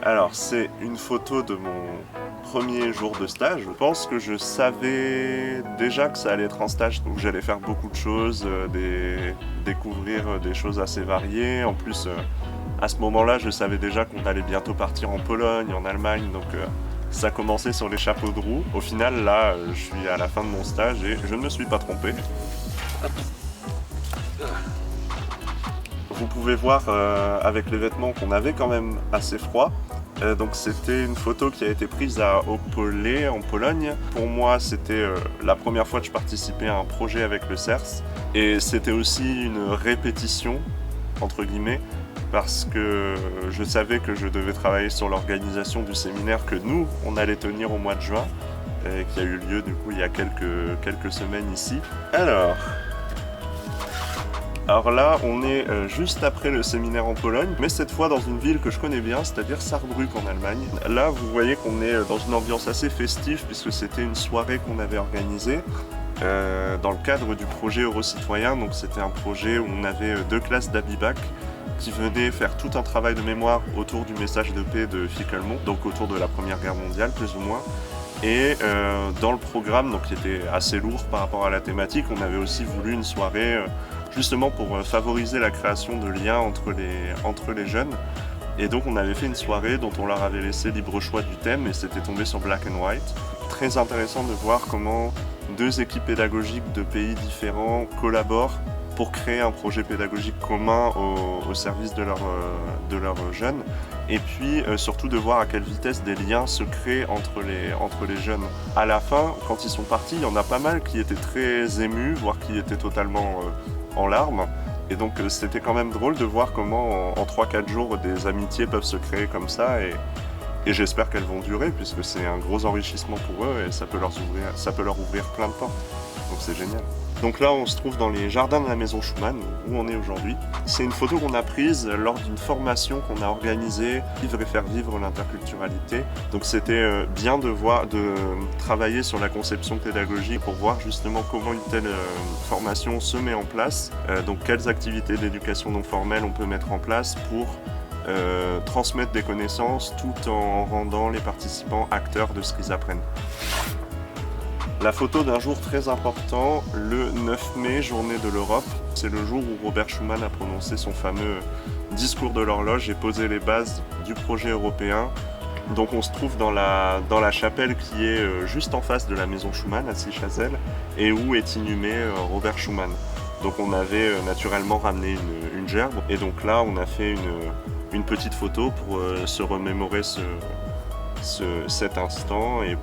Alors, c'est une photo de mon premier jour de stage. Je pense que je savais déjà que ça allait être un stage où j'allais faire beaucoup de choses, découvrir des choses assez variées. En plus, à ce moment-là, je savais déjà qu'on allait bientôt partir en Pologne, en Allemagne, donc ça commençait sur les chapeaux de roue. Au final, là, je suis à la fin de mon stage et je ne me suis pas trompé. Vous pouvez voir avec les vêtements qu'on avait quand même assez froid. Donc c'était une photo qui a été prise à Opole en Pologne. Pour moi, c'était la première fois que je participais à un projet avec le CERS. Et c'était aussi une répétition, entre guillemets, parce que je savais que je devais travailler sur l'organisation du séminaire que nous, on allait tenir au mois de juin, qui a eu lieu du coup il y a quelques semaines ici. Alors là, on est juste après le séminaire en Pologne, mais cette fois dans une ville que je connais bien, c'est-à-dire Saarbrück en Allemagne. Là, vous voyez qu'on est dans une ambiance assez festive, puisque c'était une soirée qu'on avait organisée dans le cadre du projet Eurocitoyen. Donc c'était un projet où on avait deux classes d'Abibac qui venaient faire tout un travail de mémoire autour du message de paix de Fickelmont, donc autour de la Première Guerre mondiale, plus ou moins. Et dans le programme, donc, qui était assez lourd par rapport à la thématique, on avait aussi voulu une soirée justement pour favoriser la création de liens entre les jeunes. Et donc on avait fait une soirée dont on leur avait laissé libre choix du thème et c'était tombé sur Black and White. Très intéressant de voir comment deux équipes pédagogiques de pays différents collaborent pour créer un projet pédagogique commun au service de leurs jeunes. Et puis surtout de voir à quelle vitesse des liens se créent entre les jeunes. À la fin, quand ils sont partis, il y en a pas mal qui étaient très émus, voire qui étaient totalement en larmes. Et donc c'était quand même drôle de voir comment en 3-4 jours des amitiés peuvent se créer comme ça. Et j'espère qu'elles vont durer puisque c'est un gros enrichissement pour eux et ça peut leur ouvrir plein de portes. Donc c'est génial. Donc là, on se trouve dans les jardins de la Maison Schumann, où on est aujourd'hui. C'est une photo qu'on a prise lors d'une formation qu'on a organisée, Vivre et faire vivre l'interculturalité. Donc c'était bien de travailler sur la conception pédagogique pour voir justement comment une telle formation se met en place. Donc quelles activités d'éducation non formelle on peut mettre en place pour transmettre des connaissances tout en rendant les participants acteurs de ce qu'ils apprennent. La photo d'un jour très important, le 9 mai, journée de l'Europe. C'est le jour où Robert Schuman a prononcé son fameux discours de l'horloge et posé les bases du projet européen. Donc on se trouve dans la chapelle qui est juste en face de la maison Schuman à Sichazel et où est inhumé Robert Schuman. Donc on avait naturellement ramené une gerbe et donc là on a fait une petite photo pour se remémorer cet instant et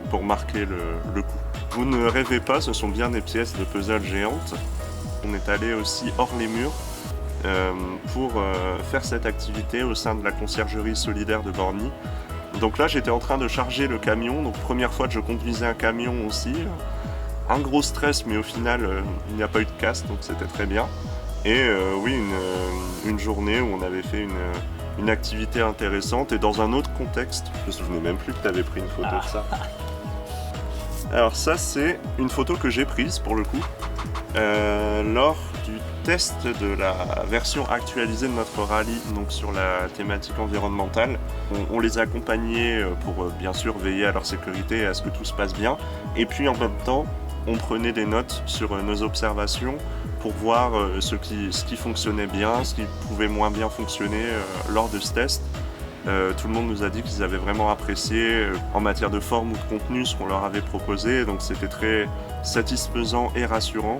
pour marquer le coup. Vous ne rêvez pas, ce sont bien des pièces de puzzle géantes. On est allé aussi hors les murs pour faire cette activité au sein de la conciergerie solidaire de Borny. Donc là j'étais en train de charger le camion, donc première fois que je conduisais un camion aussi. Un gros stress mais au final il n'y a pas eu de casse donc c'était très bien. Et oui, une journée où on avait fait une activité intéressante et dans un autre contexte. Je me souvenais même plus que tu avais pris une photo de ça. Alors ça c'est une photo que j'ai prise pour le coup lors du test de la version actualisée de notre rallye, donc sur la thématique environnementale. On les a accompagnés pour bien sûr veiller à leur sécurité et à ce que tout se passe bien. Et puis en même temps, on prenait des notes sur nos observations pour voir ce qui fonctionnait bien, ce qui pouvait moins bien fonctionner lors de ce test. Tout le monde nous a dit qu'ils avaient vraiment apprécié en matière de forme ou de contenu ce qu'on leur avait proposé, donc c'était très satisfaisant et rassurant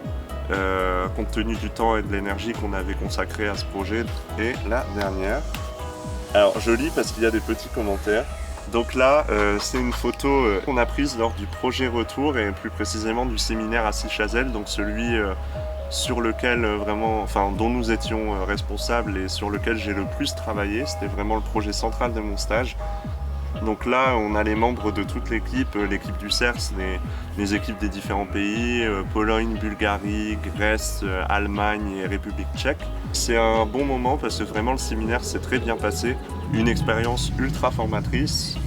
compte tenu du temps et de l'énergie qu'on avait consacré à ce projet. Et la dernière, alors je lis parce qu'il y a des petits commentaires. Donc là, c'est une photo qu'on a prise lors du projet Retour et plus précisément du séminaire à Sichazel, donc celui sur lequel dont nous étions responsables et sur lequel j'ai le plus travaillé. C'était vraiment le projet central de mon stage. Donc là, on a les membres de toute l'équipe du CERS, les équipes des différents pays, Pologne, Bulgarie, Grèce, Allemagne et République tchèque. C'est un bon moment parce que vraiment le séminaire s'est très bien passé. Une expérience ultra formatrice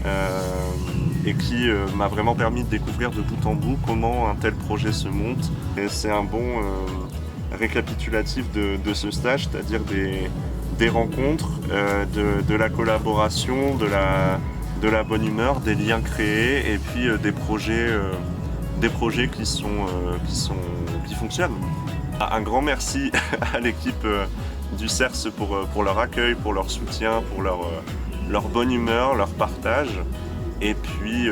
et qui m'a vraiment permis de découvrir de bout en bout comment un tel projet se monte. Et c'est un bon récapitulatif de ce stage, c'est-à-dire des rencontres, de la collaboration, de la bonne humeur, des liens créés et puis des projets qui fonctionnent. Un grand merci à l'équipe du CERS pour leur accueil, pour leur soutien, pour leur bonne humeur, leur partage. Et puis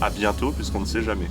à bientôt puisqu'on ne sait jamais.